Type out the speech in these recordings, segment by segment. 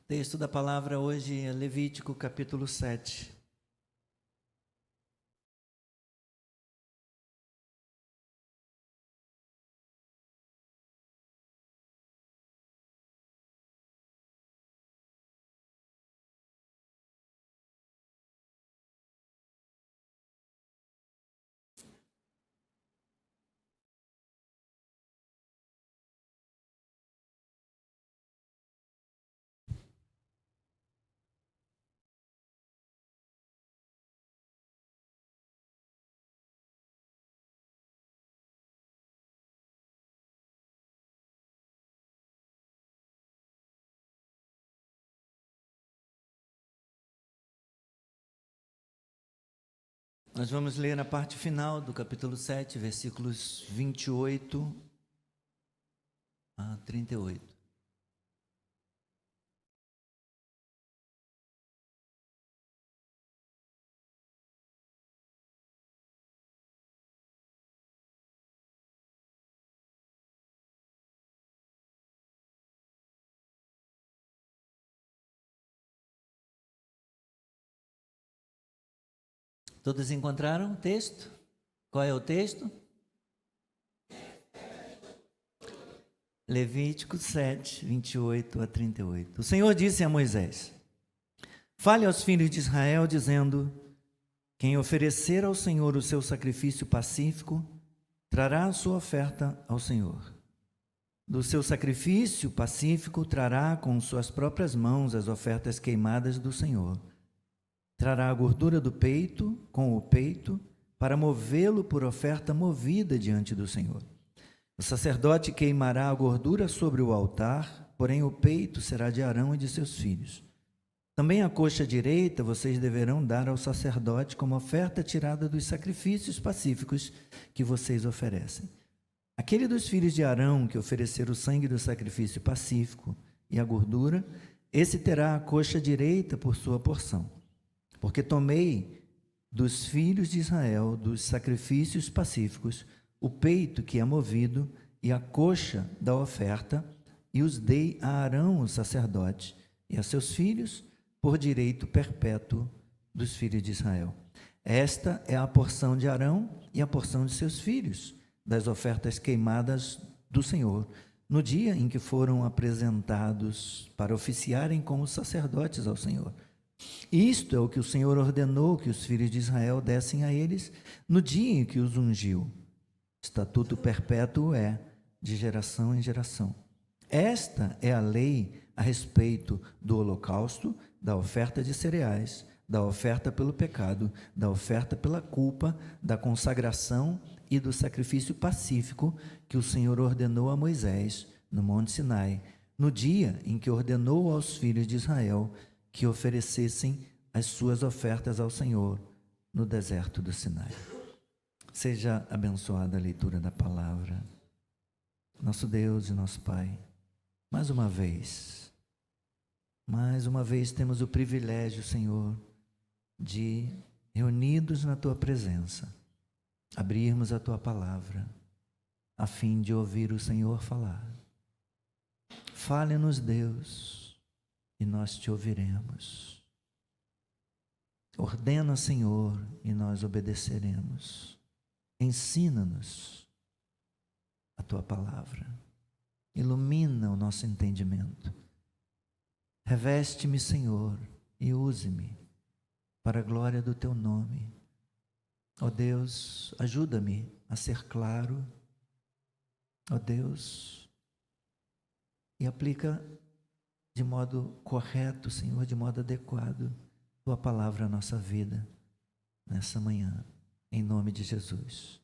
Texto da palavra hoje é Levítico capítulo 7. Nós vamos ler a parte final do capítulo 7, versículos 28 a 38. Todos encontraram o texto? Qual é o texto? Levítico 7, 28 a 38. O Senhor disse a Moisés: Fale aos filhos de Israel, dizendo: Quem oferecer ao Senhor o seu sacrifício pacífico, trará a sua oferta ao Senhor. Do seu sacrifício pacífico trará com suas próprias mãos as ofertas queimadas do Senhor. Trará a gordura do peito com o peito, para movê-lo por oferta movida diante do Senhor. O sacerdote queimará a gordura sobre o altar, porém o peito será de Arão e de seus filhos. Também a coxa direita vocês deverão dar ao sacerdote como oferta tirada dos sacrifícios pacíficos que vocês oferecem. Aquele dos filhos de Arão que oferecer o sangue do sacrifício pacífico e a gordura, esse terá a coxa direita por sua porção. Porque tomei dos filhos de Israel, dos sacrifícios pacíficos, o peito que é movido e a coxa da oferta, e os dei a Arão, o sacerdote, e a seus filhos, por direito perpétuo dos filhos de Israel. Esta é a porção de Arão e a porção de seus filhos, das ofertas queimadas do Senhor, no dia em que foram apresentados para oficiarem como sacerdotes ao Senhor. Isto é o que o Senhor ordenou que os filhos de Israel dessem a eles no dia em que os ungiu. Estatuto perpétuo é, de geração em geração. Esta é a lei a respeito do holocausto, da oferta de cereais, da oferta pelo pecado, da oferta pela culpa, da consagração e do sacrifício pacífico que o Senhor ordenou a Moisés no Monte Sinai, no dia em que ordenou aos filhos de Israel que oferecessem as suas ofertas ao Senhor no deserto do Sinai. Seja abençoada a leitura da palavra. Nosso Deus e nosso Pai, mais uma vez temos o privilégio, Senhor, de, reunidos na Tua presença, abrirmos a Tua palavra, a fim de ouvir o Senhor falar. Fale-nos, Deus, e nós te ouviremos. Ordena, Senhor, e nós obedeceremos. Ensina-nos a Tua palavra. Ilumina o nosso entendimento. Reveste-me, Senhor, e use-me para a glória do Teu nome. Ó Deus, ajuda-me a ser claro. Ó Deus, e aplica de modo correto, Senhor, de modo adequado, Tua palavra à nossa vida, nessa manhã, em nome de Jesus.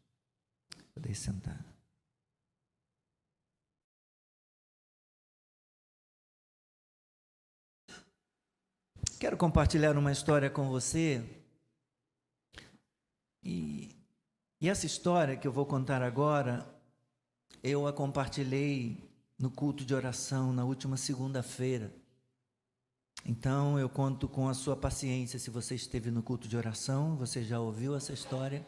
Podem sentar. Quero compartilhar uma história com você, e essa história que eu vou contar agora, eu a compartilhei no culto de oração na última segunda-feira. Então eu conto com a sua paciência. Se você esteve no culto de oração, você já ouviu essa história,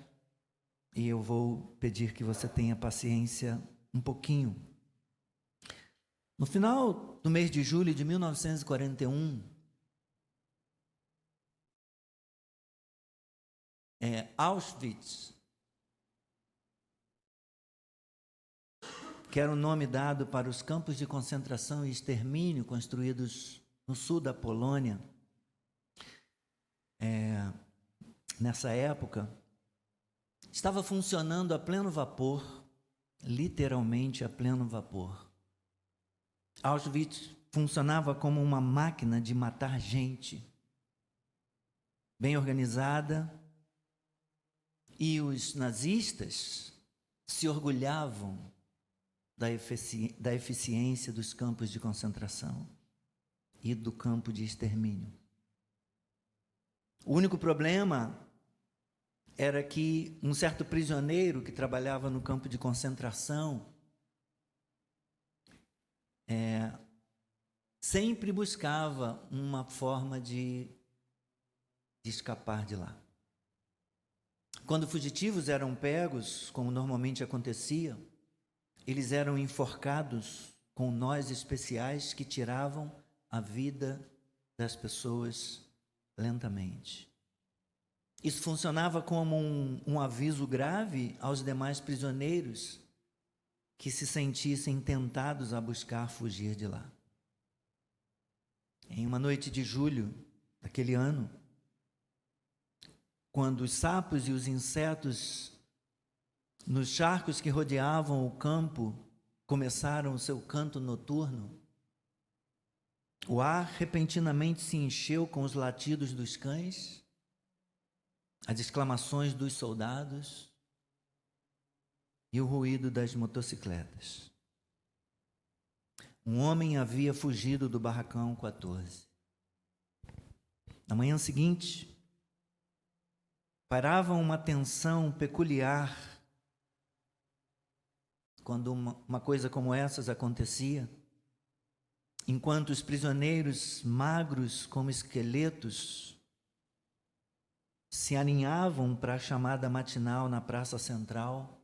e eu vou pedir que você tenha paciência um pouquinho. No final do mês de julho de 1941, Auschwitz, que era o nome dado para os campos de concentração e extermínio construídos no sul da Polônia, nessa época, estava funcionando a pleno vapor, literalmente a pleno vapor. Auschwitz funcionava como uma máquina de matar gente, bem organizada, e os nazistas se orgulhavam da eficiência dos campos de concentração e do campo de extermínio. O único problema era que um certo prisioneiro que trabalhava no campo de concentração sempre buscava uma forma de escapar de lá. Quando fugitivos eram pegos, como normalmente acontecia, eles eram enforcados com nós especiais que tiravam a vida das pessoas lentamente. Isso funcionava como um aviso grave aos demais prisioneiros que se sentissem tentados a buscar fugir de lá. Em uma noite de julho daquele ano, quando os sapos e os insetos nos charcos que rodeavam o campo começaram o seu canto noturno, o ar repentinamente se encheu com os latidos dos cães, as exclamações dos soldados e o ruído das motocicletas. Um homem havia fugido do barracão 14. Na manhã seguinte, pairava uma tensão peculiar quando uma coisa como essas acontecia, enquanto os prisioneiros, magros como esqueletos, se alinhavam para a chamada matinal na Praça Central,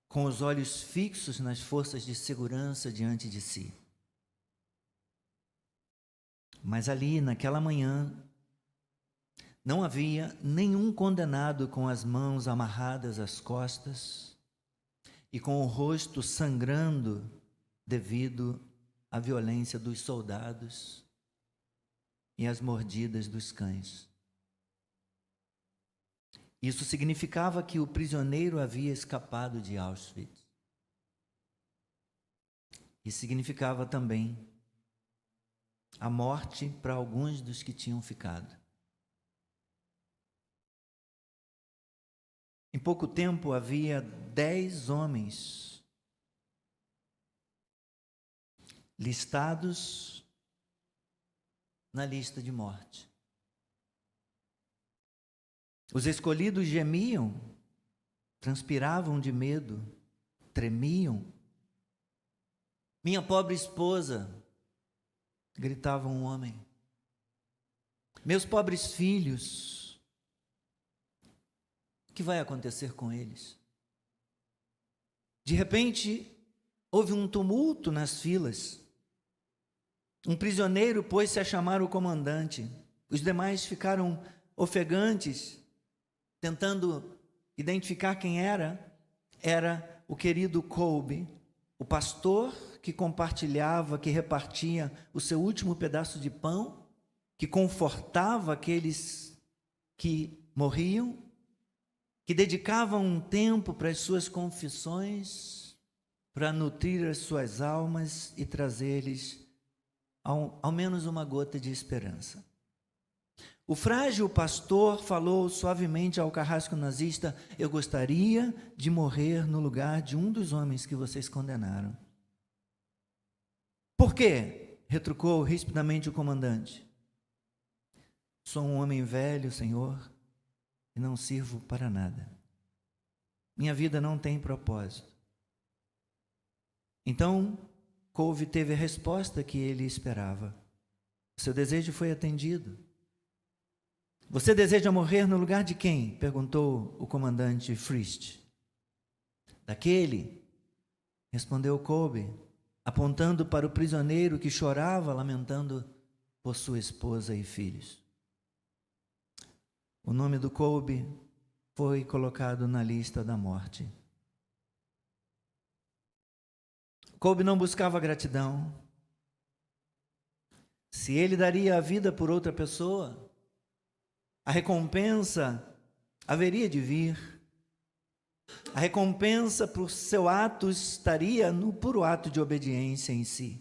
com os olhos fixos nas forças de segurança diante de si. Mas ali, naquela manhã, não havia nenhum condenado com as mãos amarradas às costas e com o rosto sangrando devido à violência dos soldados e às mordidas dos cães. Isso significava que o prisioneiro havia escapado de Auschwitz. E significava também a morte para alguns dos que tinham ficado. Em pouco tempo havia 10 homens listados na lista de morte. Os escolhidos gemiam, transpiravam de medo, tremiam. Minha pobre esposa, gritava um homem. Meus pobres filhos, o que vai acontecer com eles? De repente, houve um tumulto nas filas. Um prisioneiro pôs-se a chamar o comandante. Os demais ficaram ofegantes, tentando identificar quem era. Era o querido Kolbe, o pastor que compartilhava, que repartia o seu último pedaço de pão, que confortava aqueles que morriam, que dedicava um tempo para as suas confissões, para nutrir as suas almas e trazer-lhes ao menos uma gota de esperança. O frágil pastor falou suavemente ao carrasco nazista: eu gostaria de morrer no lugar de um dos homens que vocês condenaram. Por quê? Retrucou rispidamente o comandante. Sou um homem velho, Senhor, e não sirvo para nada. Minha vida não tem propósito. Então, Kolbe teve a resposta que ele esperava. Seu desejo foi atendido. Você deseja morrer no lugar de quem? Perguntou o comandante Frist. Daquele, respondeu Kolbe, apontando para o prisioneiro que chorava, lamentando por sua esposa e filhos. O nome do Kolbe foi colocado na lista da morte. Kolbe não buscava gratidão. Se ele daria a vida por outra pessoa, a recompensa haveria de vir. A recompensa por seu ato estaria no puro ato de obediência em si.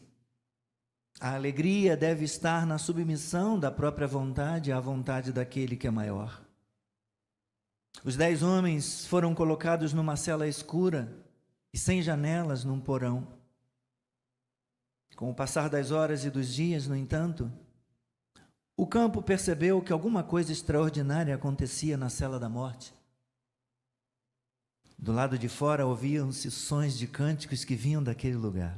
A alegria deve estar na submissão da própria vontade à vontade daquele que é maior. Os 10 homens foram colocados numa cela escura e sem janelas num porão. Com o passar das horas e dos dias, no entanto, o campo percebeu que alguma coisa extraordinária acontecia na cela da morte. Do lado de fora ouviam-se sons de cânticos que vinham daquele lugar.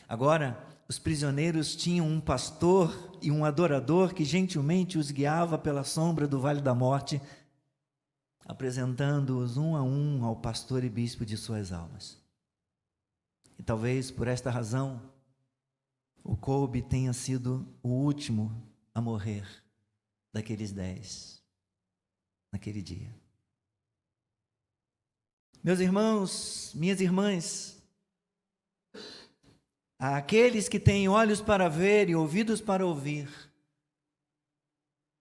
Agora, os prisioneiros tinham um pastor e um adorador que gentilmente os guiava pela sombra do vale da morte, apresentando-os um a um ao pastor e bispo de suas almas. E talvez por esta razão, o Kolbe tenha sido o último a morrer daqueles 10, naquele dia. Meus irmãos, minhas irmãs, àqueles que têm olhos para ver e ouvidos para ouvir,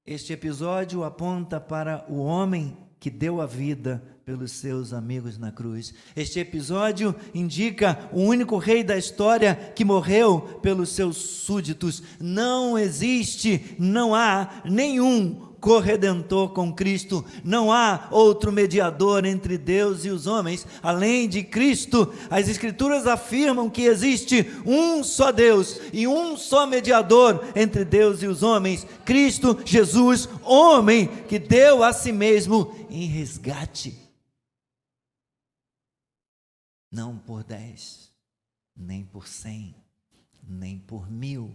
este episódio aponta para o homem que deu a vida pelos seus amigos na cruz. Este episódio indica o único rei da história que morreu pelos seus súditos. Não existe, não há nenhum corredentor com Cristo, não há outro mediador entre Deus e os homens, além de Cristo. As Escrituras afirmam que existe um só Deus e um só mediador entre Deus e os homens, Cristo Jesus, homem que deu a si mesmo em resgate. Não por 10, nem por 100, nem por 1000,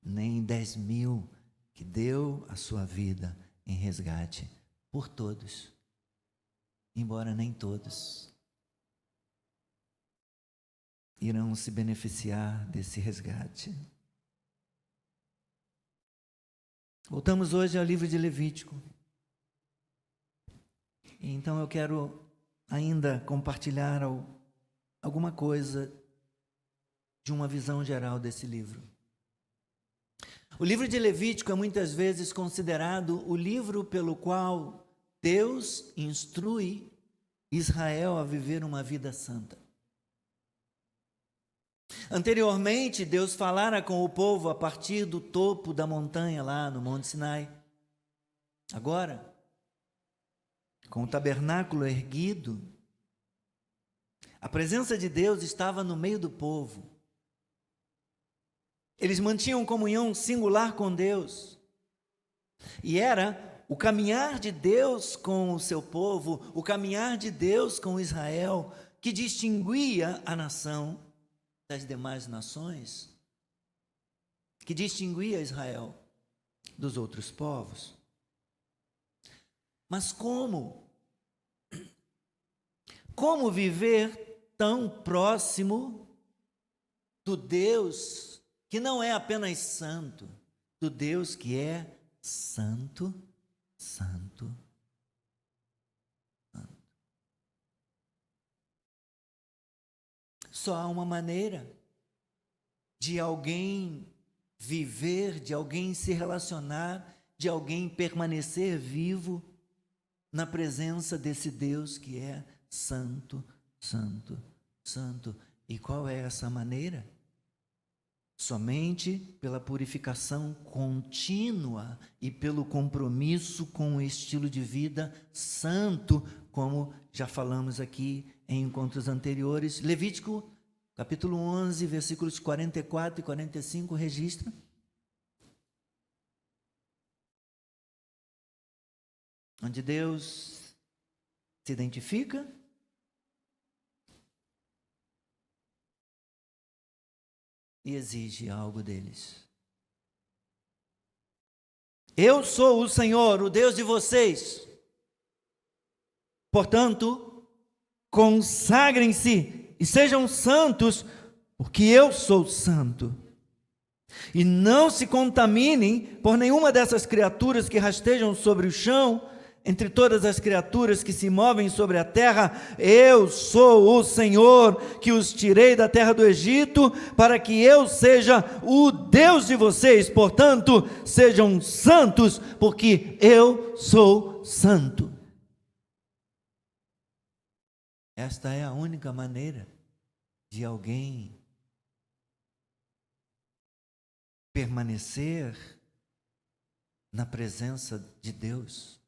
nem 10.000, que deu a sua vida em resgate por todos, embora nem todos irão se beneficiar desse resgate. Voltamos hoje ao livro de Levítico. Então eu quero ainda compartilhar alguma coisa de uma visão geral desse livro. O livro de Levítico é muitas vezes considerado o livro pelo qual Deus instrui Israel a viver uma vida santa. Anteriormente, Deus falara com o povo a partir do topo da montanha lá no Monte Sinai. Agora, com o tabernáculo erguido, a presença de Deus estava no meio do povo. Eles mantinham comunhão singular com Deus. E era o caminhar de Deus com o seu povo, o caminhar de Deus com Israel, que distinguia a nação das demais nações, que distinguia Israel dos outros povos. Mas como viver tão próximo do Deus que não é apenas santo, do Deus que é santo, santo, santo. Só há uma maneira de alguém viver, de alguém se relacionar, de alguém permanecer vivo na presença desse Deus que é santo, santo, santo. E qual é essa maneira? Somente pela purificação contínua e pelo compromisso com o estilo de vida santo, como já falamos aqui em encontros anteriores. Levítico, capítulo 11, versículos 44 e 45, registra. Onde Deus se identifica e exige algo deles. Eu sou o Senhor, o Deus de vocês. Portanto, consagrem-se e sejam santos, porque eu sou santo. E não se contaminem por nenhuma dessas criaturas que rastejam sobre o chão, entre todas as criaturas que se movem sobre a terra. Eu sou o Senhor, que os tirei da terra do Egito, para que eu seja o Deus de vocês. Portanto, sejam santos, porque eu sou santo. Esta é a única maneira de alguém permanecer na presença de Deus,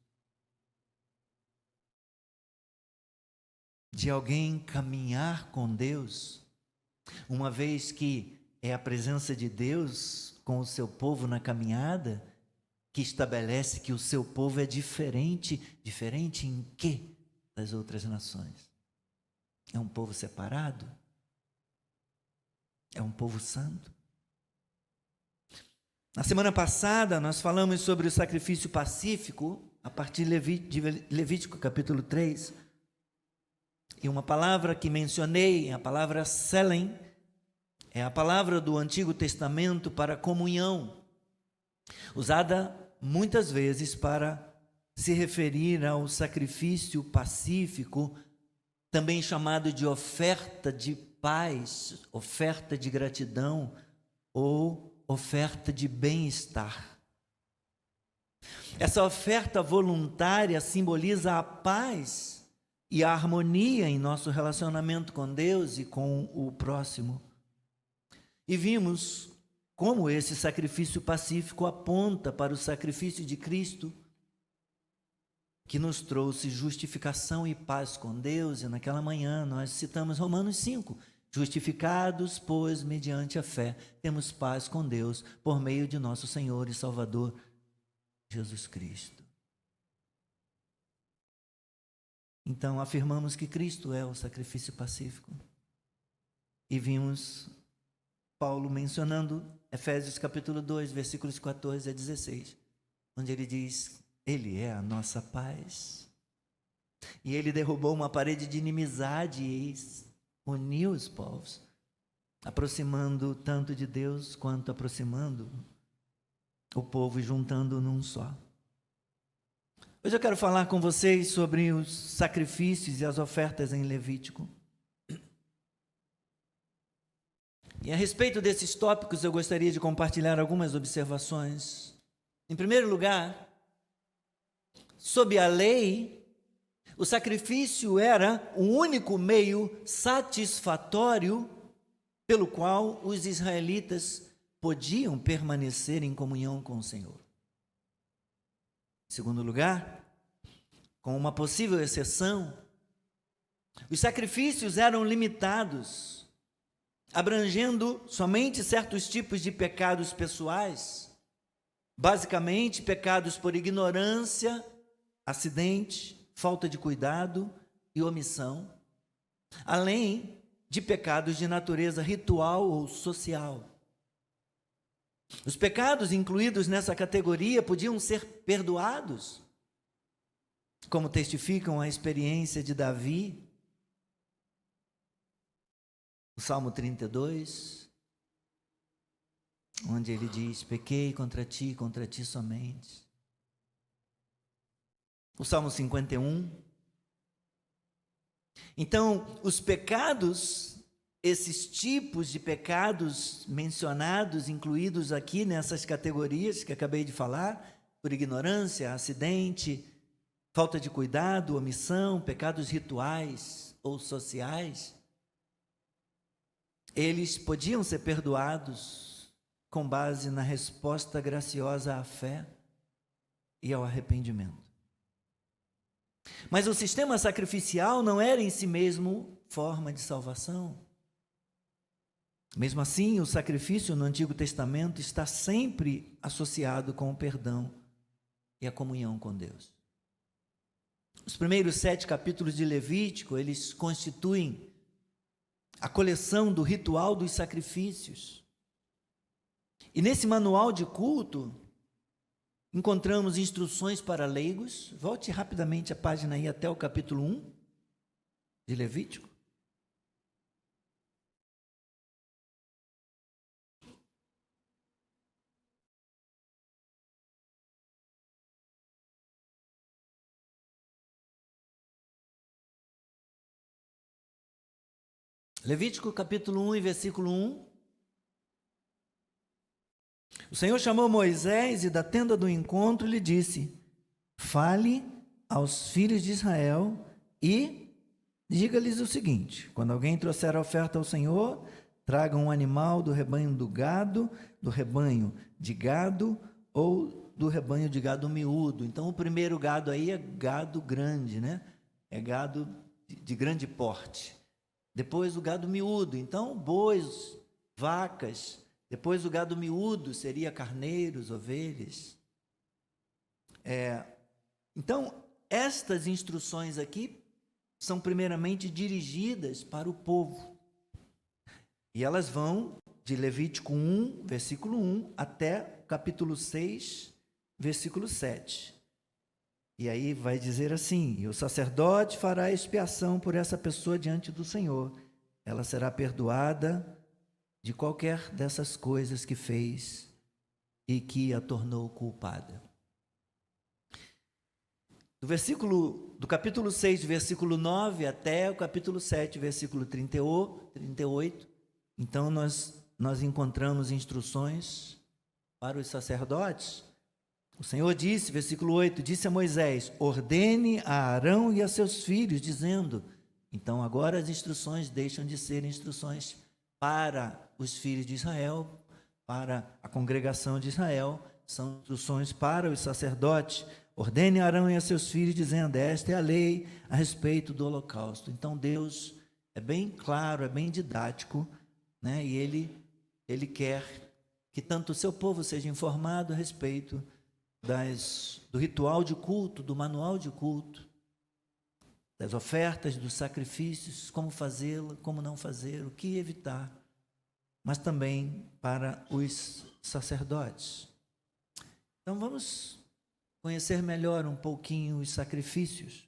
de alguém caminhar com Deus, uma vez que é a presença de Deus com o seu povo na caminhada, que estabelece que o seu povo é diferente. Diferente em quê das outras nações? É um povo separado? É um povo santo? Na semana passada, nós falamos sobre o sacrifício pacífico, a partir de Levítico capítulo 3. E uma palavra que mencionei, a palavra selem, é a palavra do Antigo Testamento para comunhão, usada muitas vezes para se referir ao sacrifício pacífico, também chamado de oferta de paz, oferta de gratidão ou oferta de bem-estar. Essa oferta voluntária simboliza a paz e a harmonia em nosso relacionamento com Deus e com o próximo. E vimos como esse sacrifício pacífico aponta para o sacrifício de Cristo, que nos trouxe justificação e paz com Deus. E naquela manhã nós citamos Romanos 5. Justificados, pois, mediante a fé, temos paz com Deus, por meio de nosso Senhor e Salvador, Jesus Cristo. Então, afirmamos que Cristo é o sacrifício pacífico. E vimos Paulo mencionando Efésios capítulo 2, versículos 14 a 16, onde ele diz: Ele é a nossa paz. E ele derrubou uma parede de inimizade e uniu os povos, aproximando tanto de Deus quanto aproximando o povo e juntando num só. Hoje eu quero falar com vocês sobre os sacrifícios e as ofertas em Levítico. E a respeito desses tópicos eu gostaria de compartilhar algumas observações. Em primeiro lugar, sob a lei, o sacrifício era o único meio satisfatório pelo qual os israelitas podiam permanecer em comunhão com o Senhor. Em segundo lugar, com uma possível exceção, os sacrifícios eram limitados, abrangendo somente certos tipos de pecados pessoais, basicamente pecados por ignorância, acidente, falta de cuidado e omissão, além de pecados de natureza ritual ou social. Os pecados incluídos nessa categoria podiam ser perdoados, como testificam a experiência de Davi, o Salmo 32, onde ele diz: pequei contra ti somente. O Salmo 51. Então, os pecados, esses tipos de pecados mencionados, incluídos aqui nessas categorias que acabei de falar, por ignorância, acidente, falta de cuidado, omissão, pecados rituais ou sociais, eles podiam ser perdoados com base na resposta graciosa à fé e ao arrependimento. Mas o sistema sacrificial não era em si mesmo forma de salvação. Mesmo assim, o sacrifício no Antigo Testamento está sempre associado com o perdão e a comunhão com Deus. Os primeiros 7 capítulos de Levítico, eles constituem a coleção do ritual dos sacrifícios. E nesse manual de culto, encontramos instruções para leigos. Volte rapidamente a página aí até o capítulo 1 de Levítico. Levítico capítulo 1 e versículo 1. O Senhor chamou Moisés e da tenda do encontro lhe disse: fale aos filhos de Israel e diga-lhes o seguinte: quando alguém trouxer a oferta ao Senhor, traga um animal do rebanho do gado, do rebanho de gado ou do rebanho de gado miúdo. Então o primeiro gado aí é gado grande, né? É gado de grande porte. Depois o gado miúdo, então bois, vacas. Depois o gado miúdo seria carneiros, ovelhas. Então, estas instruções aqui são primeiramente dirigidas para o povo. E elas vão de Levítico 1, versículo 1, até capítulo 6, versículo 7. E aí vai dizer assim: e o sacerdote fará expiação por essa pessoa diante do Senhor. Ela será perdoada de qualquer dessas coisas que fez e que a tornou culpada. Do capítulo 6, versículo 9, até o capítulo 7, versículo 38, então nós encontramos instruções para os sacerdotes. O Senhor disse, versículo 8, disse a Moisés: ordene a Arão e a seus filhos, dizendo. Então agora as instruções deixam de ser instruções para os filhos de Israel, para a congregação de Israel, são instruções para os sacerdotes. Ordene a Arão e a seus filhos, dizendo: esta é a lei a respeito do holocausto. Então Deus é bem claro, é bem didático, né? E ele quer que tanto o seu povo seja informado a respeito do ritual de culto, do manual de culto, das ofertas, dos sacrifícios, como fazê-lo, como não fazer, o que evitar, mas também para os sacerdotes. Então vamos conhecer melhor um pouquinho os sacrifícios.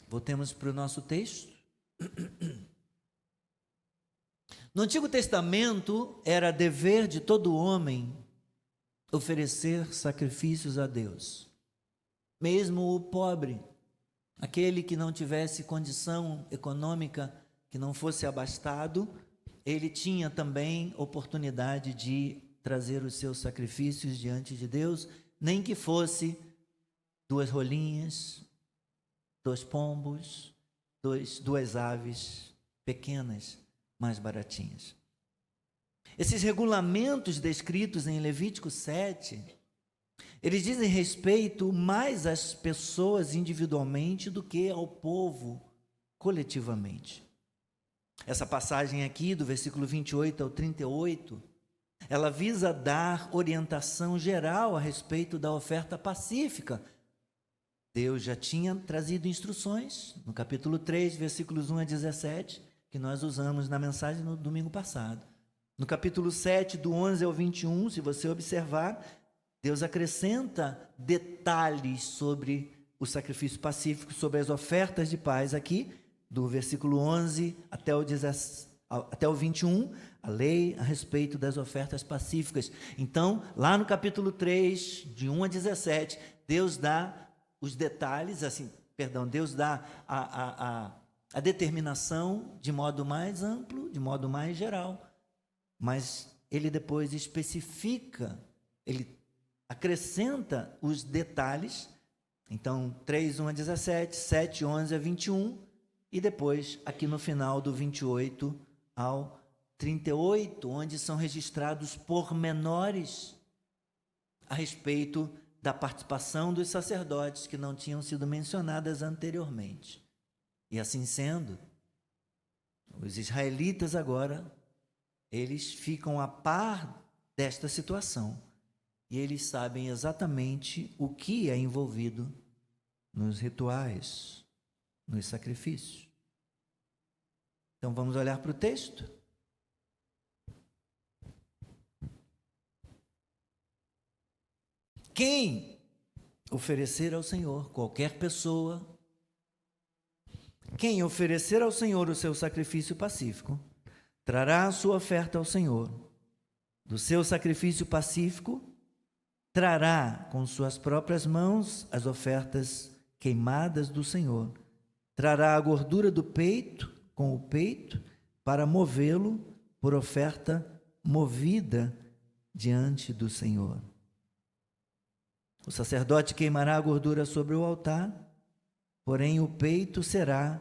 Voltemos para o nosso texto. No Antigo Testamento, era dever de todo homem oferecer sacrifícios a Deus. Mesmo o pobre, aquele que não tivesse condição econômica, que não fosse abastado, ele tinha também oportunidade de trazer os seus sacrifícios diante de Deus, nem que fosse 2 rolinhas, 2 pombos, 2 aves pequenas, mais baratinhas. Esses regulamentos descritos em Levítico 7, eles dizem respeito mais às pessoas individualmente do que ao povo coletivamente. Essa passagem aqui, do versículo 28 ao 38, ela visa dar orientação geral a respeito da oferta pacífica. Deus já tinha trazido instruções, no capítulo 3, versículos 1 a 17, que nós usamos na mensagem no domingo passado. No capítulo 7, do 11 ao 21, se você observar, Deus acrescenta detalhes sobre o sacrifício pacífico, sobre as ofertas de paz aqui, do versículo 11 até o 21, a lei a respeito das ofertas pacíficas. Então, lá no capítulo 3, de 1 a 17, Deus dá os detalhes, Deus dá a determinação de modo mais amplo, de modo mais geral, mas ele depois especifica, ele acrescenta os detalhes. Então 3, 1 a 17, 7, 11 a 21, e depois aqui no final do 28 ao 38, onde são registrados pormenores a respeito da participação dos sacerdotes que não tinham sido mencionadas anteriormente. E assim sendo, os israelitas agora, eles ficam a par desta situação e eles sabem exatamente o que é envolvido nos rituais, nos sacrifícios. Então vamos olhar para o texto? Quem oferecer ao Senhor, qualquer pessoa, quem oferecer ao Senhor o seu sacrifício pacífico, trará a sua oferta ao Senhor. Do seu sacrifício pacífico, trará com suas próprias mãos as ofertas queimadas do Senhor. trará a gordura do peito com o peito para movê-lo por oferta movida diante do Senhor. O sacerdote queimará a gordura sobre o altar, porém o peito será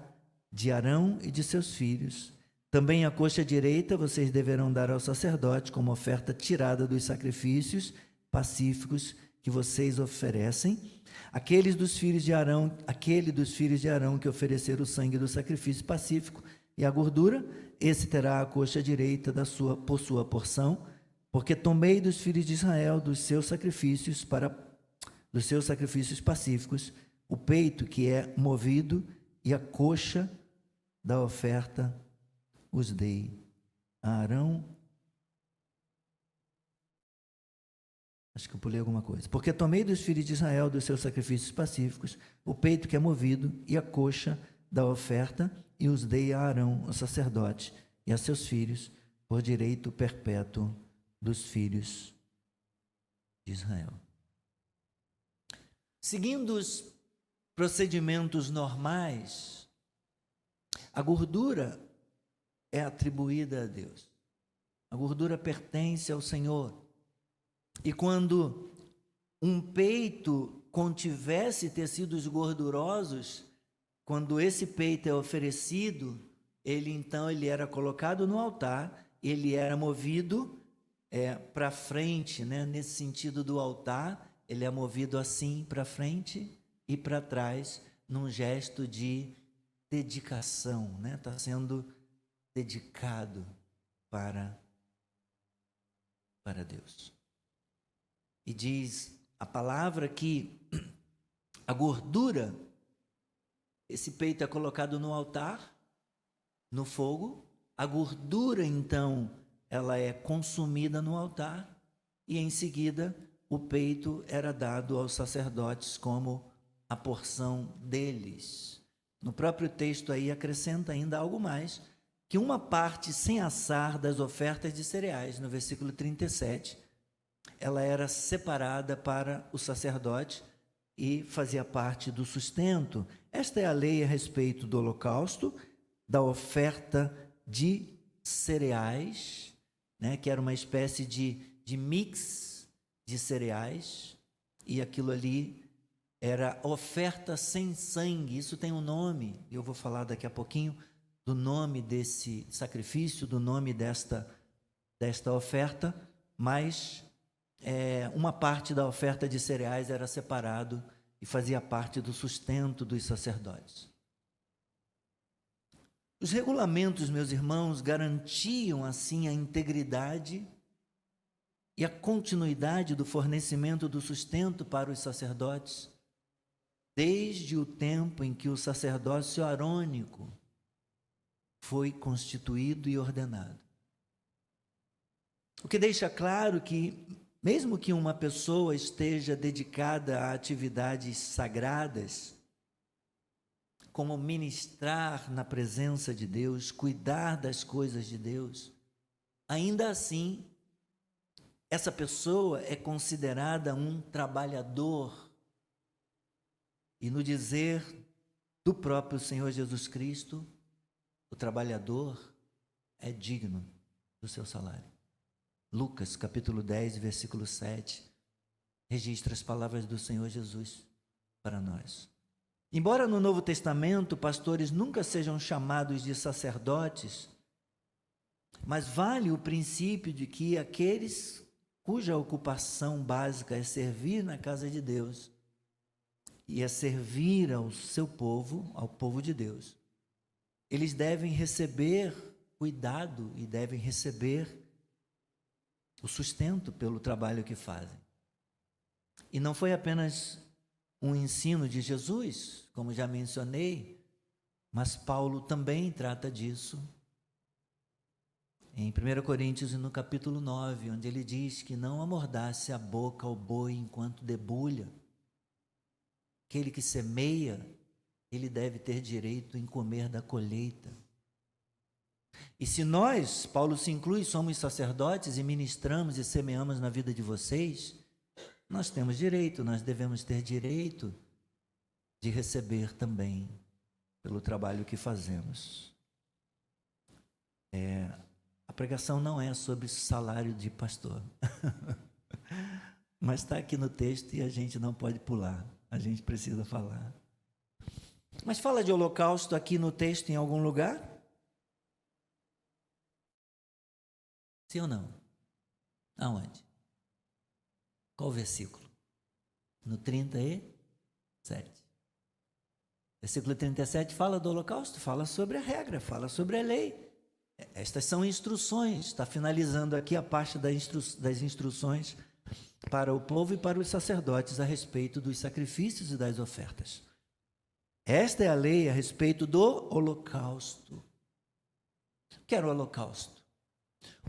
de Arão e de seus filhos. Também a coxa direita vocês deverão dar ao sacerdote como oferta tirada dos sacrifícios pacíficos que vocês oferecem. Aquele dos filhos de Arão que oferecer o sangue do sacrifício pacífico e a gordura, esse terá a coxa direita por sua porção, porque tomei dos filhos de Israel dos seus sacrifícios pacíficos, o peito que é movido e a coxa da oferta os dei a Arão. Acho que eu pulei alguma coisa. Porque tomei dos filhos de Israel dos seus sacrifícios pacíficos, o peito que é movido e a coxa da oferta, e os dei a Arão, o sacerdote, e a seus filhos, por direito perpétuo dos filhos de Israel. Seguindo os procedimentos normais, a gordura é atribuída a Deus. A gordura pertence ao Senhor. E quando um peito contivesse tecidos gordurosos, quando esse peito é oferecido, ele era colocado no altar, ele era movido para frente, né? Nesse sentido do altar, ele é movido assim para frente e para trás, num gesto de dedicação, né? Está sendo dedicado para Deus. E diz a palavra que a gordura, esse peito é colocado no altar, no fogo, a gordura então ela é consumida no altar e em seguida o peito era dado aos sacerdotes como a porção deles. No próprio texto aí acrescenta ainda algo mais, que uma parte sem assar das ofertas de cereais, no versículo 37, ela era separada para o sacerdote e fazia parte do sustento. Esta é a lei a respeito do holocausto, da oferta de cereais, né, que era uma espécie de mix de cereais, e aquilo ali era oferta sem sangue. Isso tem um nome, e eu vou falar daqui a pouquinho do nome desse sacrifício, do nome desta oferta, mas uma parte da oferta de cereais era separado e fazia parte do sustento dos sacerdotes. Os regulamentos, meus irmãos, garantiam assim a integridade e a continuidade do fornecimento do sustento para os sacerdotes, desde o tempo em que o sacerdócio arônico foi constituído e ordenado. O que deixa claro que, mesmo que uma pessoa esteja dedicada a atividades sagradas, como ministrar na presença de Deus, cuidar das coisas de Deus, ainda assim, essa pessoa é considerada um trabalhador. E no dizer do próprio Senhor Jesus Cristo, o trabalhador é digno do seu salário. Lucas, capítulo 10, versículo 7, registra as palavras do Senhor Jesus para nós. Embora no Novo Testamento pastores nunca sejam chamados de sacerdotes, mas vale o princípio de que aqueles cuja ocupação básica é servir na casa de Deus e é servir ao seu povo, ao povo de Deus, eles devem receber cuidado e devem receber o sustento pelo trabalho que fazem. E não foi apenas um ensino de Jesus, como já mencionei, mas Paulo também trata disso em 1 Coríntios, no capítulo 9, onde ele diz que não amordace a boca ao boi enquanto debulha. Aquele que semeia, ele deve ter direito em comer da colheita. E se nós, Paulo se inclui, somos sacerdotes e ministramos e semeamos na vida de vocês, nós temos direito, nós devemos ter direito de receber também pelo trabalho que fazemos. A pregação não é sobre salário de pastor, mas está aqui no texto e a gente não pode pular, a gente precisa falar. Mas fala de holocausto aqui no texto em algum lugar? Sim ou não? Aonde? Qual versículo? No 37. Versículo 37 fala do holocausto, fala sobre a regra, fala sobre a lei. Estas são instruções, está finalizando aqui a parte das instruções para o povo e para os sacerdotes a respeito dos sacrifícios e das ofertas. Esta é a lei a respeito do holocausto. O que era o holocausto?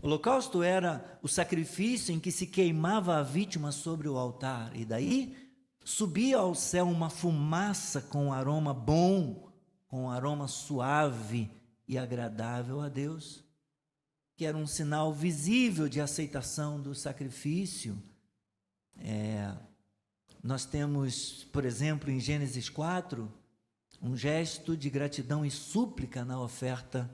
O holocausto era o sacrifício em que se queimava a vítima sobre o altar, e daí subia ao céu uma fumaça com aroma bom, com aroma suave e agradável a Deus, que era um sinal visível de aceitação do sacrifício. Nós temos, por exemplo, em Gênesis 4, um gesto de gratidão e súplica na oferta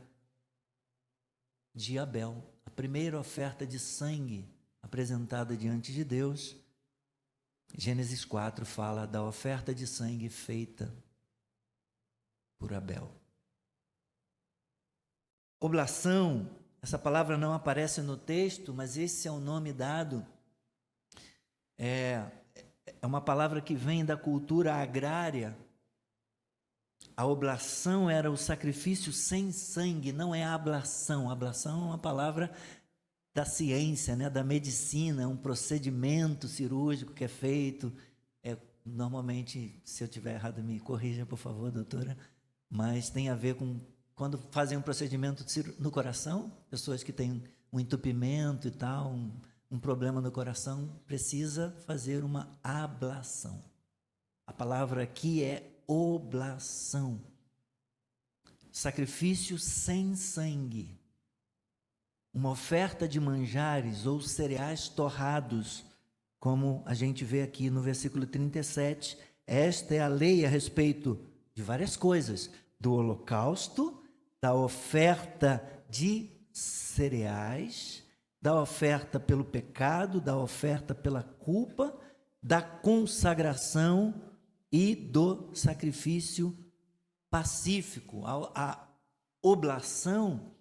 de Abel, a primeira oferta de sangue apresentada diante de Deus. Gênesis 4 fala da oferta de sangue feita por Abel. Oblação, essa palavra não aparece no texto, mas esse é o nome dado. É uma palavra que vem da cultura agrária. A oblação era o sacrifício sem sangue, não é a ablação. A ablação é uma palavra da ciência, né, da medicina, é um procedimento cirúrgico que é feito. Normalmente, se eu estiver errado, me corrija, por favor, doutora, mas tem a ver com quando fazem um procedimento no coração, pessoas que têm um entupimento e tal, um problema no coração, precisa fazer uma ablação. A palavra aqui é oblação, sacrifício sem sangue, uma oferta de manjares ou cereais torrados, como a gente vê aqui no versículo 37. Esta é a lei a respeito de várias coisas, do holocausto, da oferta de cereais, da oferta pelo pecado, da oferta pela culpa, da consagração e do sacrifício pacífico. A oblação,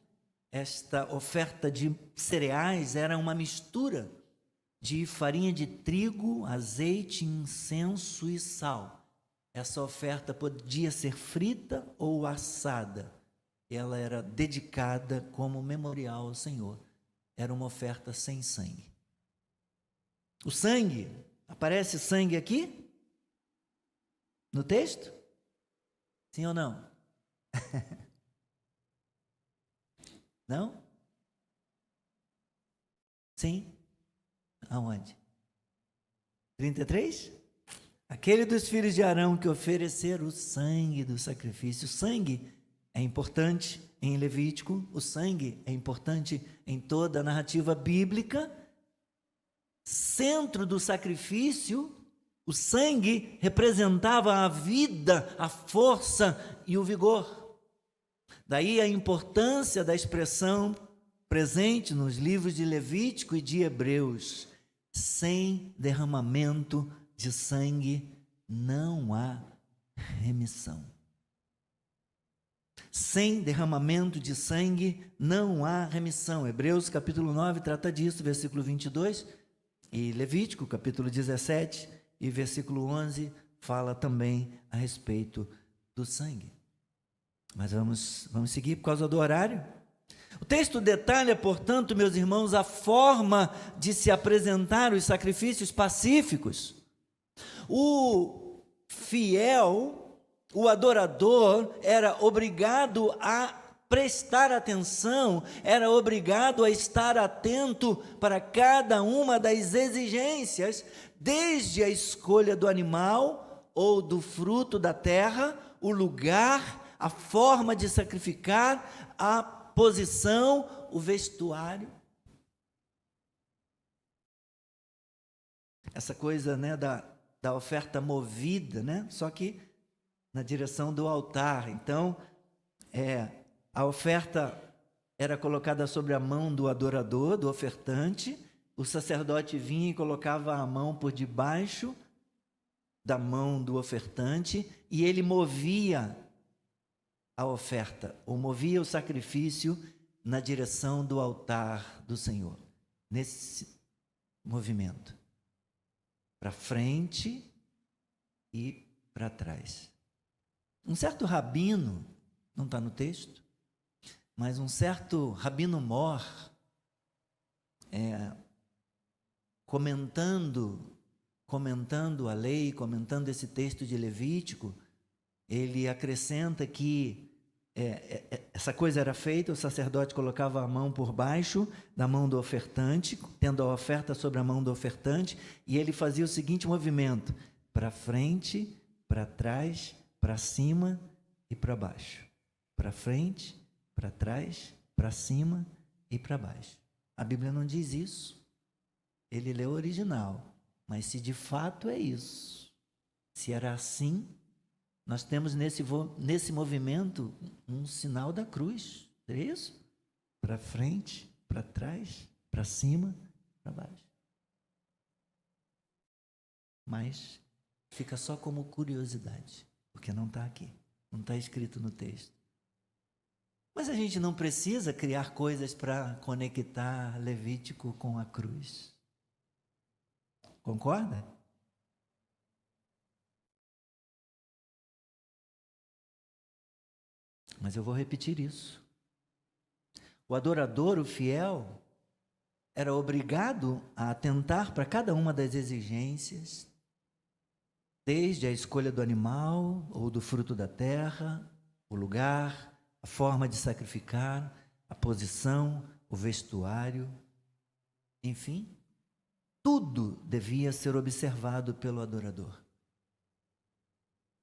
esta oferta de cereais, era uma mistura de farinha de trigo, azeite, incenso e sal. Essa oferta podia ser frita ou assada. Ela era dedicada como memorial ao Senhor. Era uma oferta sem sangue. O sangue, aparece sangue aqui? No texto? Sim ou não? Não? Sim? Aonde? 33? Aquele dos filhos de Arão que ofereceram o sangue do sacrifício. O sangue é importante em Levítico, o sangue é importante em toda a narrativa bíblica. Centro do sacrifício, o sangue representava a vida, a força e o vigor. Daí a importância da expressão presente nos livros de Levítico e de Hebreus: sem derramamento de sangue não há remissão. Sem derramamento de sangue não há remissão. Hebreus capítulo 9 trata disso, versículo 22, e Levítico capítulo 17 e versículo 11 fala também a respeito do sangue. Mas vamos seguir por causa do horário. O texto detalha, portanto, meus irmãos, a forma de se apresentar os sacrifícios pacíficos. O fiel, o adorador, era obrigado a prestar atenção, era obrigado a estar atento para cada uma das exigências, desde a escolha do animal ou do fruto da terra, o lugar, a forma de sacrificar, a posição, o vestuário. Essa coisa, né, da oferta movida, né? Só que na direção do altar. Então, a oferta era colocada sobre a mão do adorador, do ofertante. O sacerdote vinha e colocava a mão por debaixo da mão do ofertante e ele movia a oferta, ou movia o sacrifício na direção do altar do Senhor. Nesse movimento, para frente e para trás. Um certo rabino, não está no texto, mas um certo Rabino Mor, comentando a lei, comentando esse texto de Levítico, ele acrescenta que essa coisa era feita, o sacerdote colocava a mão por baixo da mão do ofertante, tendo a oferta sobre a mão do ofertante, e ele fazia o seguinte movimento: para frente, para trás, para cima e para baixo. Para frente, para trás, para cima e para baixo. A Bíblia não diz isso. Ele lê o original. Mas se de fato é isso, se era assim, nós temos nesse movimento um sinal da cruz. É isso? Para frente, para trás, para cima, para baixo. Mas fica só como curiosidade, porque não está aqui, não está escrito no texto. Mas a gente não precisa criar coisas para conectar Levítico com a cruz. Concorda? Mas eu vou repetir isso. O adorador, o fiel, era obrigado a atentar para cada uma das exigências, desde a escolha do animal ou do fruto da terra, o lugar, a forma de sacrificar, a posição, o vestuário, enfim, tudo devia ser observado pelo adorador.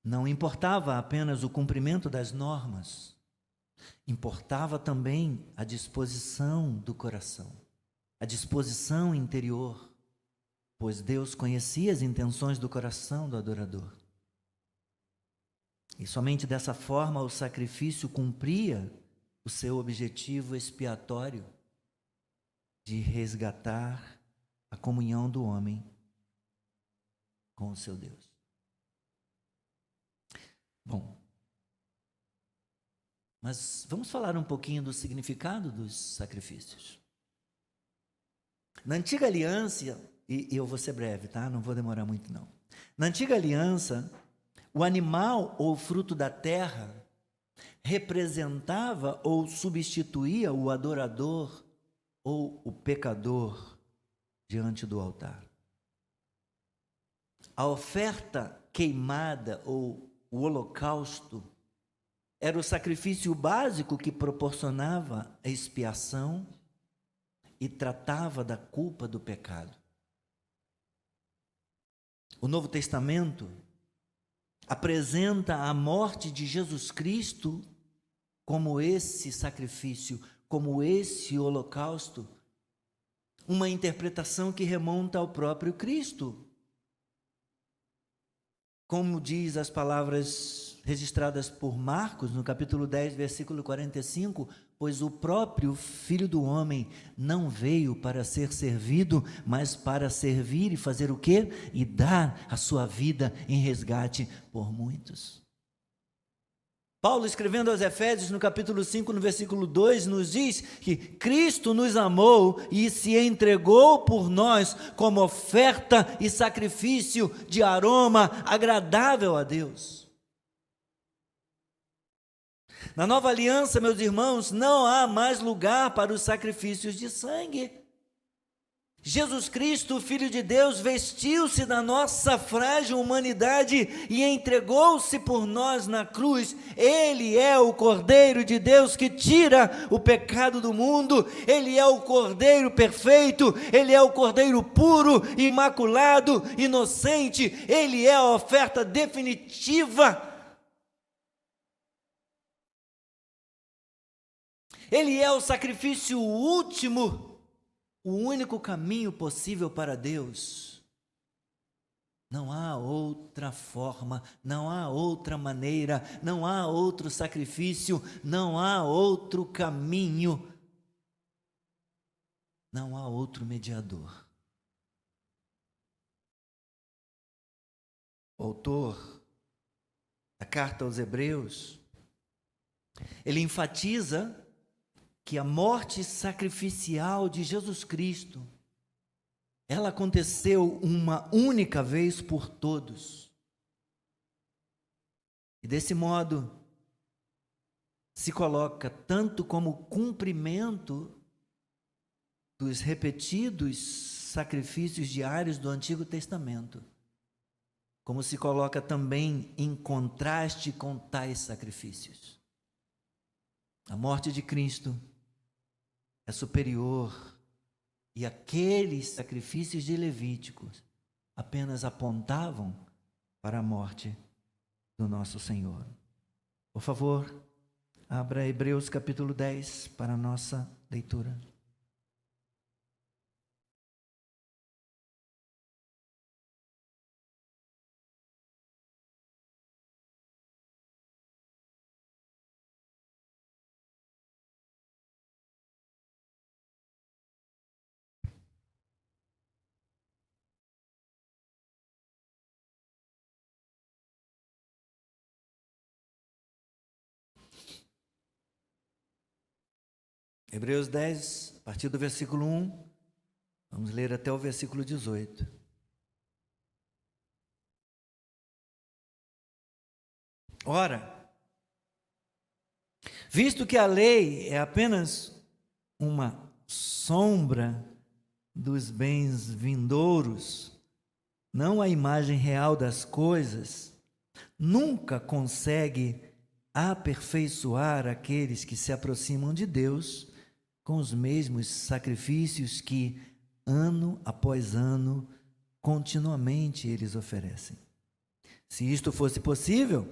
Não importava apenas o cumprimento das normas, importava também a disposição do coração, a disposição interior, pois Deus conhecia as intenções do coração do adorador. E somente dessa forma o sacrifício cumpria o seu objetivo expiatório de resgatar a comunhão do homem com o seu Deus. Bom, mas vamos falar um pouquinho do significado dos sacrifícios. Na antiga aliança, e eu vou ser breve, tá? Não vou demorar muito não. Na antiga aliança, o animal ou fruto da terra representava ou substituía o adorador ou o pecador diante do altar. A oferta queimada ou o holocausto era o sacrifício básico que proporcionava a expiação e tratava da culpa do pecado. O Novo Testamento apresenta a morte de Jesus Cristo como esse sacrifício, como esse holocausto, uma interpretação que remonta ao próprio Cristo. Como diz as palavras registradas por Marcos, no capítulo 10, versículo 45, pois o próprio Filho do Homem não veio para ser servido, mas para servir e fazer o quê? E dar a sua vida em resgate por muitos. Paulo, escrevendo aos Efésios, no capítulo 5, no versículo 2, nos diz que Cristo nos amou e se entregou por nós como oferta e sacrifício de aroma agradável a Deus. Na nova aliança, meus irmãos, não há mais lugar para os sacrifícios de sangue. Jesus Cristo, o Filho de Deus, vestiu-se da nossa frágil humanidade e entregou-se por nós na cruz. Ele é o Cordeiro de Deus que tira o pecado do mundo. Ele é o Cordeiro perfeito. Ele é o Cordeiro puro, imaculado, inocente. Ele é a oferta definitiva. Ele é o sacrifício último. O único caminho possível para Deus. Não há outra forma, não há outra maneira, não há outro sacrifício, não há outro caminho, não há outro mediador. O autor da carta aos Hebreus, ele enfatiza que a morte sacrificial de Jesus Cristo, ela aconteceu uma única vez por todos. E desse modo, se coloca tanto como cumprimento dos repetidos sacrifícios diários do Antigo Testamento, como se coloca também em contraste com tais sacrifícios. A morte de Cristo é superior, e aqueles sacrifícios de Levíticos apenas apontavam para a morte do nosso Senhor. Por favor, abra Hebreus capítulo 10 para a nossa leitura. Hebreus 10, a partir do versículo 1, vamos ler até o versículo 18. Ora, visto que a lei é apenas uma sombra dos bens vindouros, não a imagem real das coisas, nunca consegue aperfeiçoar aqueles que se aproximam de Deus com os mesmos sacrifícios que, ano após ano, continuamente eles oferecem. Se isto fosse possível,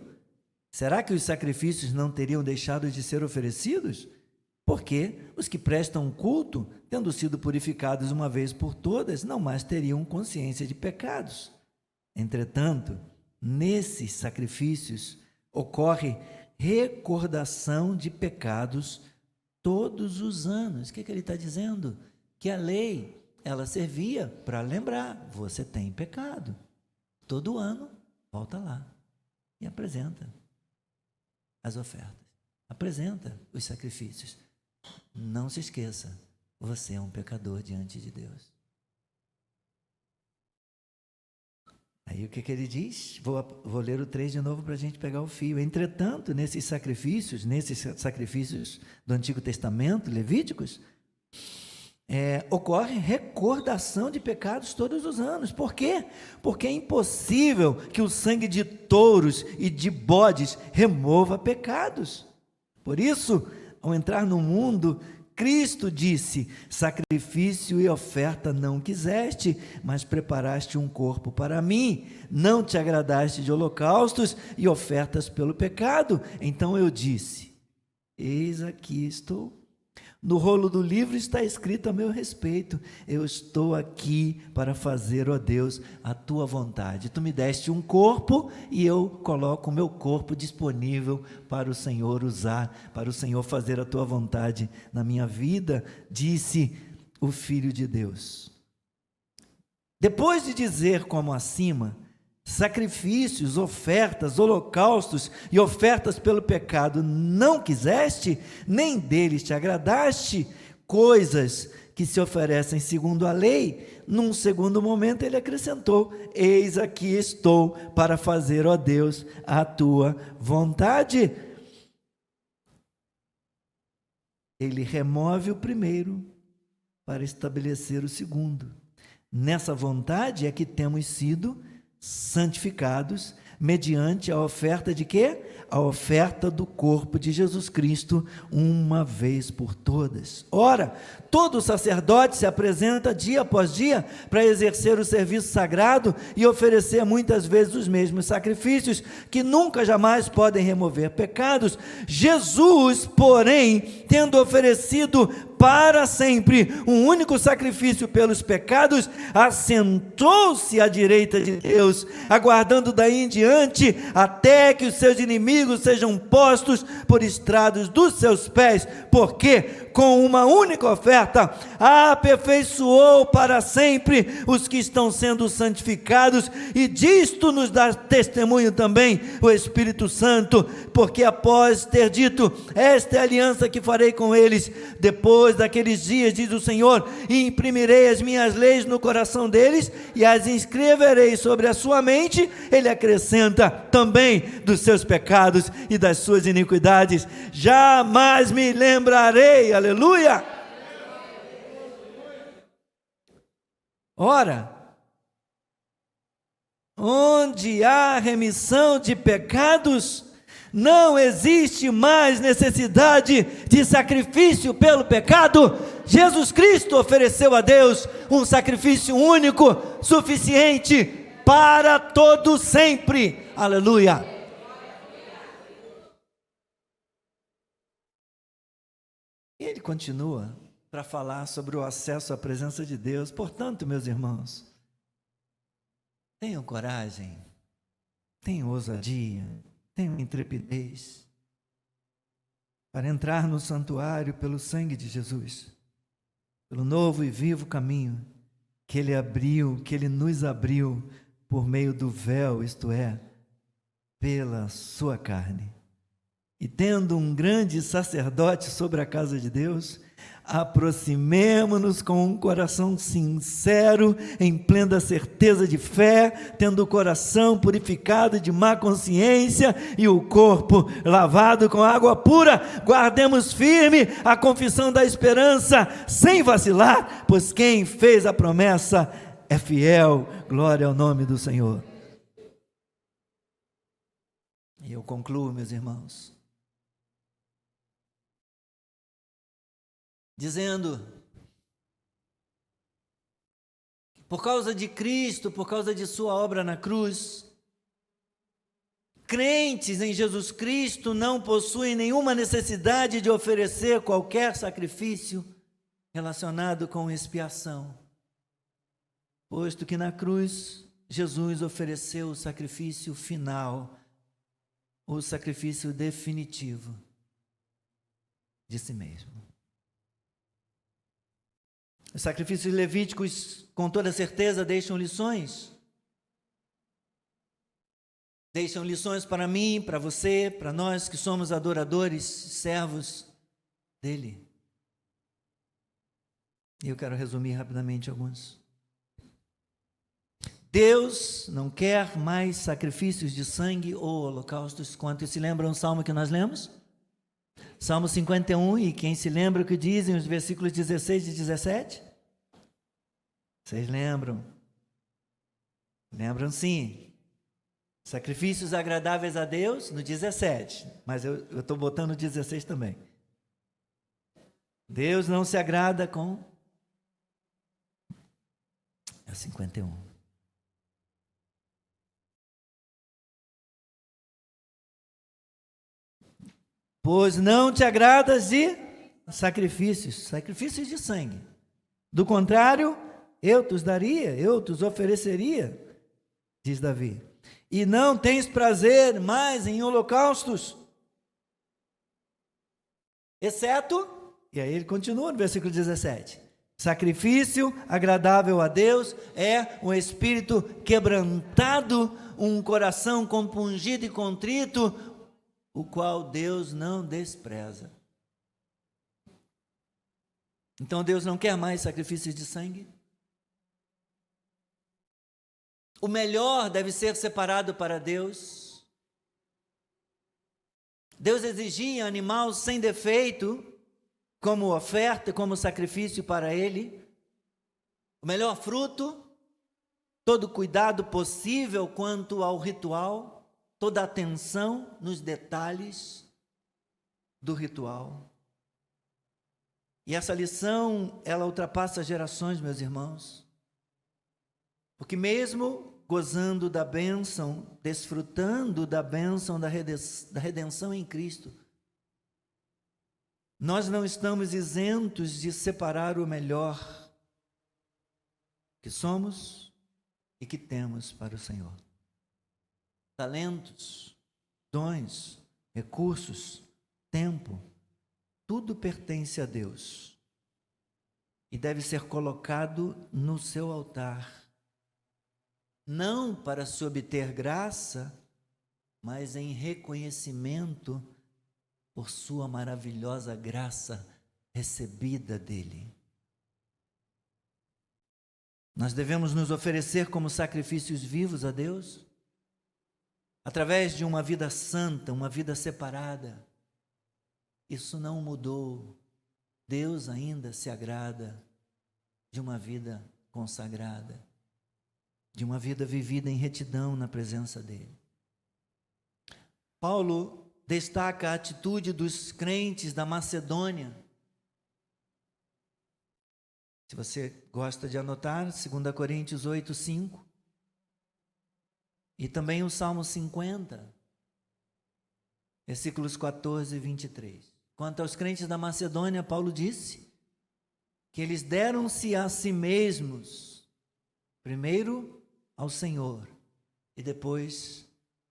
será que os sacrifícios não teriam deixado de ser oferecidos? Porque os que prestam culto, tendo sido purificados uma vez por todas, não mais teriam consciência de pecados. Entretanto, nesses sacrifícios ocorre recordação de pecados todos os anos. O que ele está dizendo? Que a lei, ela servia para lembrar, você tem pecado. Todo ano, volta lá e apresenta as ofertas, apresenta os sacrifícios. Não se esqueça, você é um pecador diante de Deus. Aí o que ele diz? Vou ler o 3 de novo para a gente pegar o fio. Entretanto, nesses sacrifícios do Antigo Testamento, levíticos, ocorre recordação de pecados todos os anos. Por quê? Porque é impossível que o sangue de touros e de bodes remova pecados. Por isso, ao entrar no mundo, Cristo disse: sacrifício e oferta não quiseste, mas preparaste um corpo para mim. Não te agradaste de holocaustos e ofertas pelo pecado. Então eu disse: eis aqui estou. No rolo do livro está escrito a meu respeito: eu estou aqui para fazer, ó Deus, a tua vontade. Tu me deste um corpo e eu coloco o meu corpo disponível para o Senhor usar, para o Senhor fazer a tua vontade na minha vida, disse o Filho de Deus. Depois de dizer como acima, sacrifícios, ofertas, holocaustos e ofertas pelo pecado não quiseste, nem deles te agradaste, coisas que se oferecem segundo a lei, num segundo momento ele acrescentou: eis aqui estou para fazer, ó Deus, a tua vontade. Ele remove o primeiro para estabelecer o segundo. Nessa vontade é que temos sido santificados mediante a oferta de quê? A oferta do corpo de Jesus Cristo, uma vez por todas. Ora, todo sacerdote se apresenta dia após dia para exercer o serviço sagrado e oferecer muitas vezes os mesmos sacrifícios, que nunca jamais podem remover pecados. Jesus, porém, tendo oferecido para sempre um único sacrifício pelos pecados, assentou-se à direita de Deus, aguardando daí em diante até que os seus inimigos sejam postos por estrados dos seus pés, porque com uma única oferta aperfeiçoou para sempre os que estão sendo santificados, e disto nos dá testemunho também o Espírito Santo, porque após ter dito: esta é a aliança que farei com eles depois daqueles dias, diz o Senhor, e imprimirei as minhas leis no coração deles e as inscreverei sobre a sua mente. Ele acrescenta também dos seus pecados e das suas iniquidades jamais me lembrarei. Aleluia! Ora, onde há remissão de pecados, não existe mais necessidade de sacrifício pelo pecado. Jesus Cristo ofereceu a Deus um sacrifício único, suficiente para todo sempre. Aleluia! E ele continua para falar sobre o acesso à presença de Deus. Portanto, meus irmãos, tenham coragem, tenham ousadia, tenham intrepidez para entrar no santuário pelo sangue de Jesus, pelo novo e vivo caminho que Ele abriu, que Ele nos abriu por meio do véu, isto é, pela sua carne. E tendo um grande sacerdote sobre a casa de Deus, aproximemo-nos com um coração sincero, em plena certeza de fé, tendo o coração purificado de má consciência e o corpo lavado com água pura. Guardemos firme a confissão da esperança, sem vacilar, pois quem fez a promessa é fiel. Glória ao nome do Senhor. E eu concluo, meus irmãos, dizendo: por causa de Cristo, por causa de sua obra na cruz, crentes em Jesus Cristo não possuem nenhuma necessidade de oferecer qualquer sacrifício relacionado com expiação, posto que na cruz Jesus ofereceu o sacrifício final, o sacrifício definitivo de si mesmo. Os sacrifícios levíticos, com toda certeza, deixam lições. Deixam lições para mim, para você, para nós que somos adoradores, servos dele. E eu quero resumir rapidamente alguns. Deus não quer mais sacrifícios de sangue ou holocaustos. Quantos se lembram do salmo que nós lemos? Salmo 51, e quem se lembra o que dizem os versículos 16 e 17? Vocês lembram? Lembram sim. Sacrifícios agradáveis a Deus, no 17, mas eu estou botando o 16 também. Deus não se agrada com... É 51. Pois não te agradas de sacrifícios de sangue. Do contrário, eu te os daria, eu te os ofereceria, diz Davi. E não tens prazer mais em holocaustos, exceto, e aí ele continua no versículo 17, sacrifício agradável a Deus é um espírito quebrantado, um coração compungido e contrito, o qual Deus não despreza. Então Deus não quer mais sacrifícios de sangue. O melhor deve ser separado para Deus. Deus exigia animal sem defeito como oferta, como sacrifício para Ele. O melhor fruto, todo cuidado possível quanto ao ritual, toda atenção nos detalhes do ritual. E essa lição, ela ultrapassa gerações, meus irmãos. Porque mesmo gozando da bênção, desfrutando da bênção da redenção em Cristo, Nós não estamos isentos de separar o melhor que somos e que temos para o Senhor. Talentos, dons, recursos, tempo, tudo pertence a Deus e deve ser colocado no seu altar, não para se obter graça, mas em reconhecimento por sua maravilhosa graça recebida dele. Nós devemos nos oferecer como sacrifícios vivos a Deus, através de uma vida santa, uma vida separada. Isso não mudou. Deus ainda se agrada de uma vida consagrada, de uma vida vivida em retidão na presença dele. Paulo destaca a atitude dos crentes da Macedônia. Se você gosta de anotar, 2 Coríntios 8:5. E também o Salmo 50, versículos 14 e 23. Quanto aos crentes da Macedônia, Paulo disse que eles deram-se a si mesmos, primeiro ao Senhor, e depois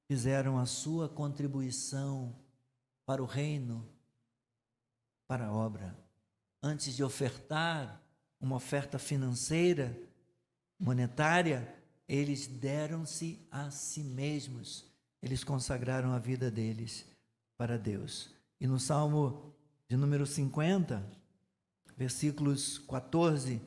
fizeram a sua contribuição para o reino, para a obra. Antes de ofertar uma oferta financeira, monetária, eles deram-se a si mesmos. Eles consagraram a vida deles para Deus. E no Salmo de número 50, versículos 14,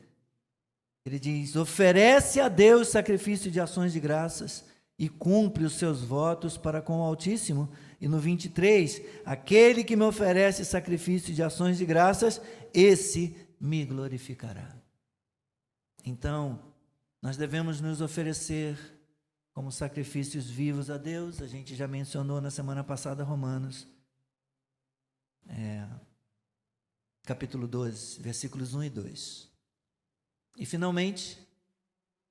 ele diz: oferece a Deus sacrifício de ações de graças e cumpre os seus votos para com o Altíssimo. E no 23, aquele que me oferece sacrifício de ações de graças, esse me glorificará. Então, nós devemos nos oferecer como sacrifícios vivos a Deus. A gente já mencionou na semana passada Romanos, capítulo 12, versículos 1 e 2. E finalmente,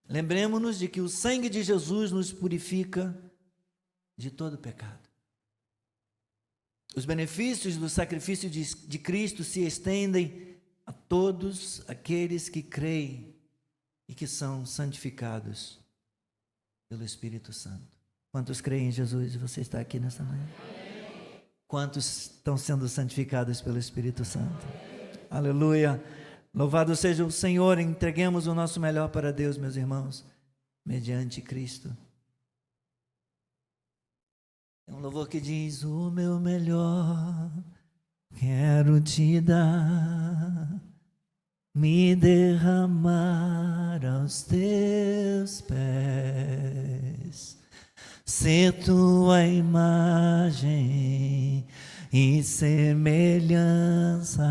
lembremos-nos de que o sangue de Jesus nos purifica de todo pecado. Os benefícios do sacrifício de Cristo se estendem a todos aqueles que creem e que são santificados pelo Espírito Santo. Quantos creem em Jesus e você está aqui nessa manhã? Quantos estão sendo santificados pelo Espírito Santo? Aleluia! Louvado seja o Senhor. Entreguemos o nosso melhor para Deus, meus irmãos, mediante Cristo. É um louvor que diz: o meu melhor quero te dar, me derramar aos teus pés, ser tua imagem e semelhança,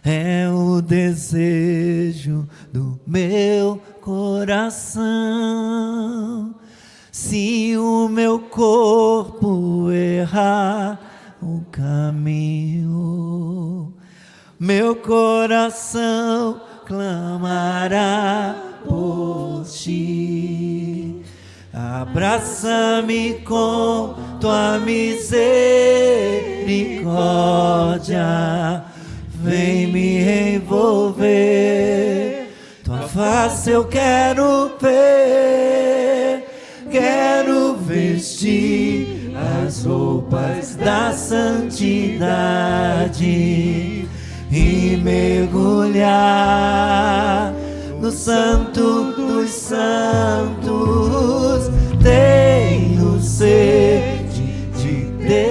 é o desejo do meu coração. Se o meu corpo errar o caminho, meu coração clamará por ti. Abraça-me com tua misericórdia, vem me envolver. Tua face eu quero ver, quero vestir as roupas da santidade e mergulhar no Santo dos Santos. Tenho sede de Deus,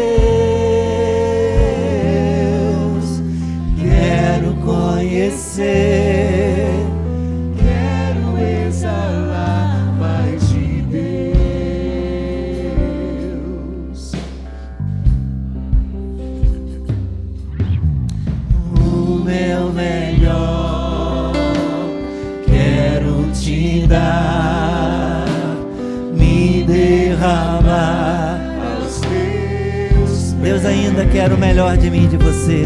quero conhecer, quero exalar mais de Deus. O meu melhor quero te dar, me derramar aos teus pés. Deus ainda quer o melhor de mim e de você.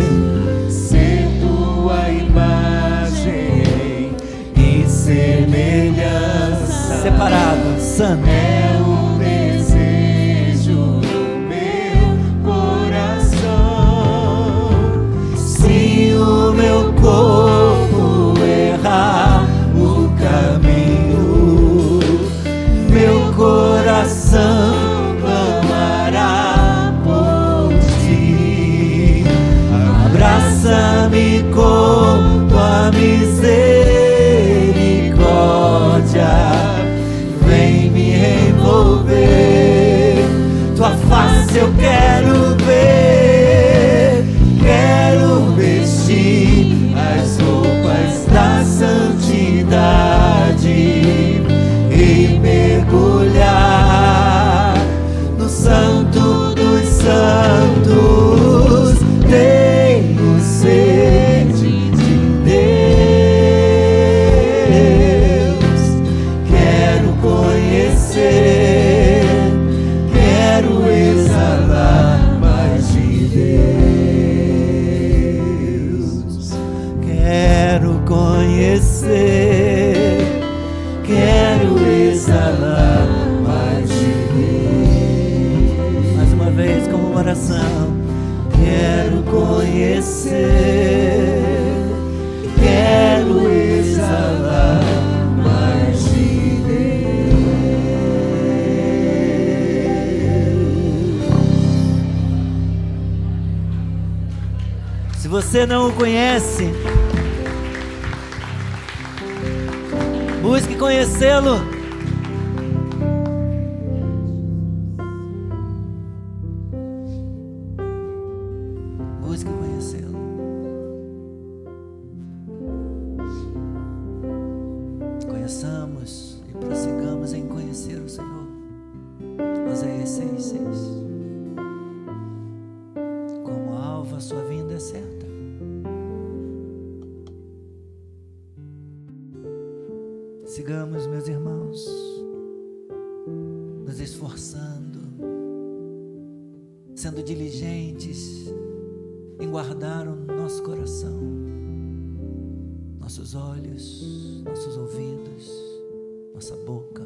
Ser tua imagem e semelhança, separado, santo, é o desejo do meu coração. conhecer, quero exalar mais de Deus. Mais uma vez, como uma oração. Quero conhecer, quero exalar mais de Deus. Se você não o conhece, busque conhecê-lo. Busque conhecê-lo. Conheçamos e prossigamos em conhecer o Senhor. Oséias 6:6. Como alvo, a sua vinda é certa. Sigamos, meus irmãos, nos esforçando, sendo diligentes em guardar o nosso coração, nossos olhos, nossos ouvidos, nossa boca,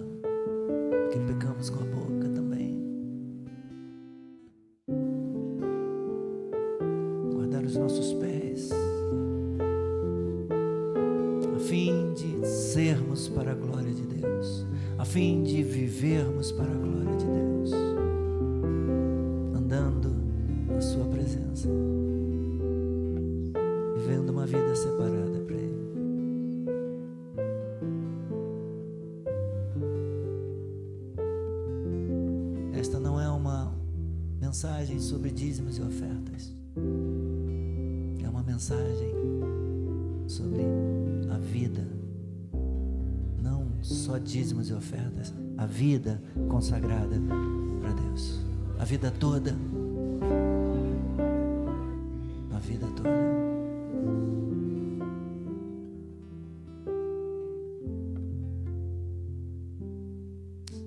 porque pecamos com a boca também. Guardar os nossos pés, a fim de sermos para a glória de Deus, a fim de vivermos para a glória de Deus, andando na sua presença, vivendo uma vida separada para Ele. Esta não é uma mensagem sobre dízimos e ofertas. É uma mensagem sobre a vida. Não só dízimos e ofertas, a vida consagrada para Deus. A vida toda. A vida toda.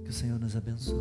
Que o Senhor nos abençoe.